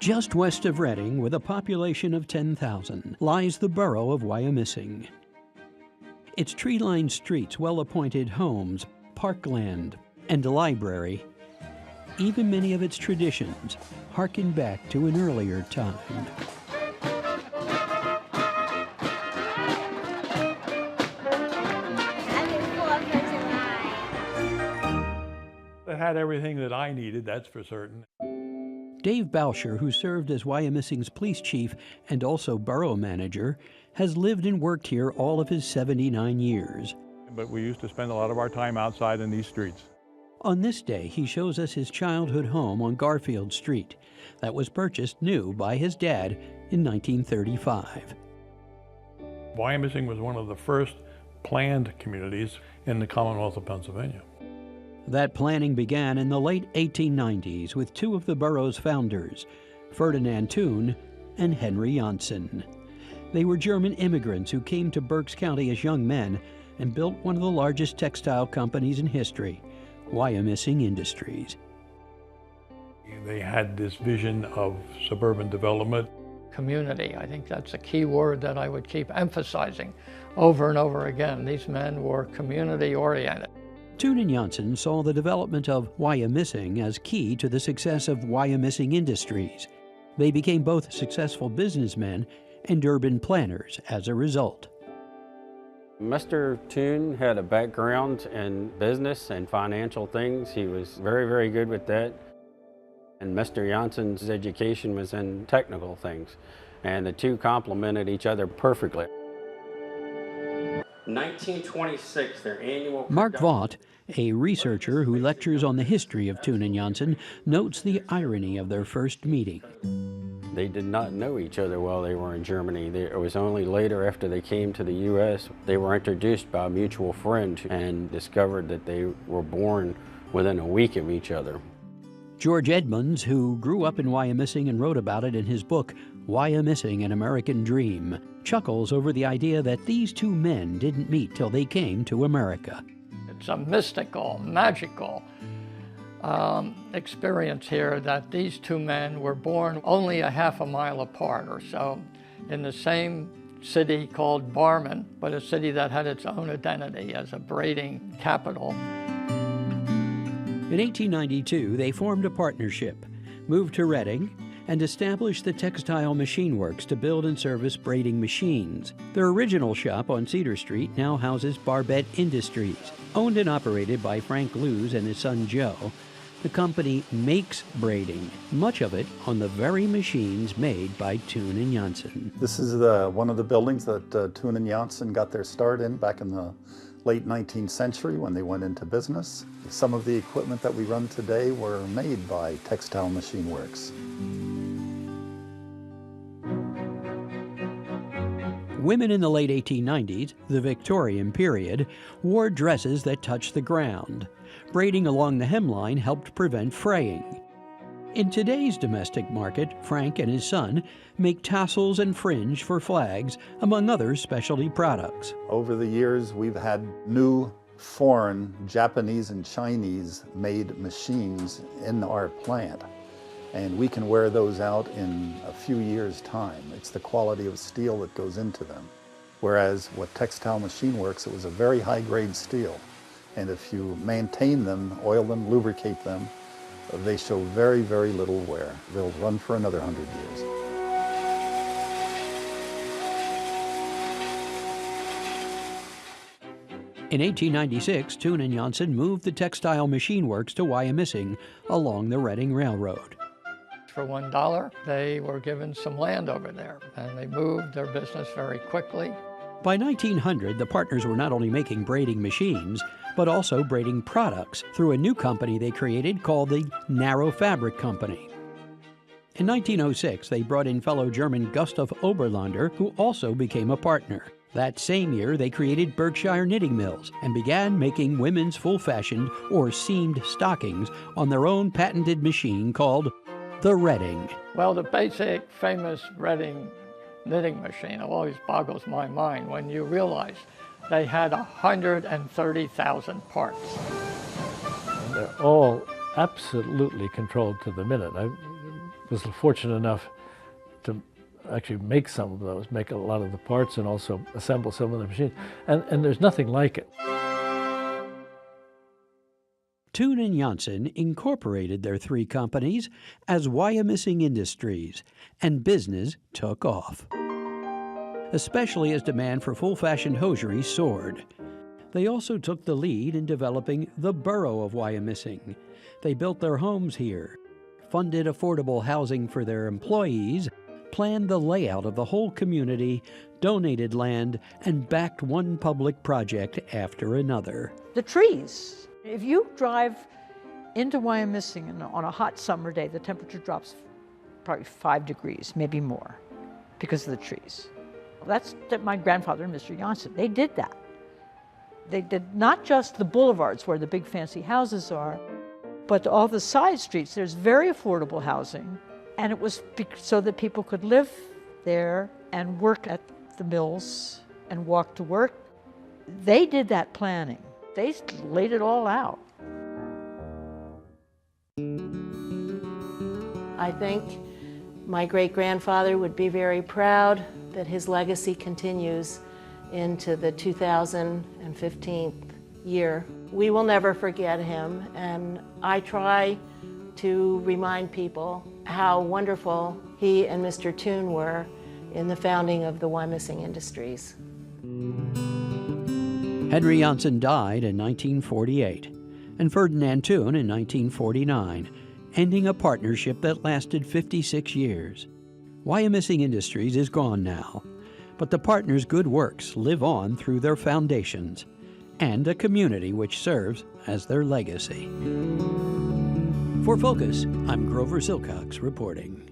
Just west of Reading, with a population of 10,000, lies the borough of Wyomissing. Its tree-lined streets, well-appointed homes, parkland, and a library, even many of its traditions, harken back to an earlier time. It had everything that I needed, that's for certain. Dave Boucher, who served as Wyomissing's police chief and also borough manager, has lived and worked here all of his 79 years. But we used to spend a lot of our time outside in these streets. On this day, he shows us his childhood home on Garfield Street that was purchased new by his dad in 1935. Wyomissing was one of the first planned communities in the Commonwealth of Pennsylvania. That planning began in the late 1890s with two of the borough's founders, Ferdinand Thun and Henry Janssen. They were German immigrants who came to Berks County as young men and built one of the largest textile companies in history, Wyomissing Industries. They had this vision of suburban development. Community, I think that's a key word that I would keep emphasizing over and over again. These men were community-oriented. Thun and Janssen saw the development of Wyomissing as key to the success of Wyomissing Industries. They became both successful businessmen and urban planners as a result. Mr. Thun had a background in business and financial things. He was very, very good with that. And Mr. Janssen's education was in technical things. And the two complemented each other perfectly. 1926, their annual... Mark Vaught, a researcher who lectures on the history of Thun and Janssen, notes the irony of their first meeting. They did not know each other while they were in Germany. It was only later, after they came to the U.S., they were introduced by a mutual friend and discovered that they were born within a week of each other. George Edmonds, who grew up in Wyomissing and wrote about it in his book, Wyomissing: An American Dream, chuckles over the idea that these two men didn't meet till they came to America. It's a mystical, magical experience here that these two men were born only a half a mile apart or so in the same city called Barman, but a city that had its own identity as a braiding capital. In 1892, they formed a partnership, moved to Reading, and established the Textile Machine Works to build and service braiding machines. Their original shop on Cedar Street now houses Barbette Industries. Owned and operated by Frank Lewis and his son Joe, the company makes braiding, much of it on the very machines made by Thun and Janssen. This is one of the buildings that Thun and Janssen got their start in back in the late 19th century when they went into business. Some of the equipment that we run today were made by Textile Machine Works. Women in the late 1890s, the Victorian period, wore dresses that touched the ground. Braiding along the hemline helped prevent fraying. In today's domestic market, Frank and his son make tassels and fringe for flags, among other specialty products. Over the years, we've had new foreign Japanese and Chinese made machines in our plant. And we can wear those out in a few years' time. It's the quality of steel that goes into them. Whereas with Textile Machine Works, it was a very high-grade steel. And if you maintain them, oil them, lubricate them, they show very, very little wear. They'll run for another 100 years. In 1896, Thun and Janssen moved the Textile Machine Works to Wyomissing along the Reading Railroad. For $1, they were given some land over there, and they moved their business very quickly. By 1900, the partners were not only making braiding machines, but also braiding products through a new company they created called the Narrow Fabric Company. In 1906, they brought in fellow German Gustav Oberlander, who also became a partner. That same year, they created Berkshire Knitting Mills and began making women's full-fashioned or seamed stockings on their own patented machine called the Reading. Well, the basic famous Reading knitting machine always boggles my mind when you realize they had 130,000 parts. And they're all absolutely controlled to the minute. was fortunate enough to actually make some of those, make a lot of the parts and also assemble some of the machines. And there's nothing like it. Toon and Janssen incorporated their three companies as Wyomissing Industries, and business took off, especially as demand for full-fashion hosiery soared. They also took the lead in developing the borough of Wyomissing. They built their homes here, funded affordable housing for their employees, planned the layout of the whole community, donated land, and backed one public project after another. The trees. If you drive into Wyomissing on a hot summer day, the temperature drops probably 5 degrees, maybe more, because of the trees. That's my grandfather and Mr. Janssen. They did that. They did not just the boulevards where the big fancy houses are, but all the side streets. There's very affordable housing, and it was so that people could live there and work at the mills and walk to work. They did that planning. They laid it all out. I think my great-grandfather would be very proud that his legacy continues into the 2015 year. We will never forget him, and I try to remind people how wonderful he and Mr. Toon were in the founding of the Wyomissing Industries. Henry Janssen died in 1948, and Ferdinand Toon in 1949, ending a partnership that lasted 56 years. Wyomissing Industries is gone now, but the partners' good works live on through their foundations, and a community which serves as their legacy. For Focus, I'm Grover Silcox reporting.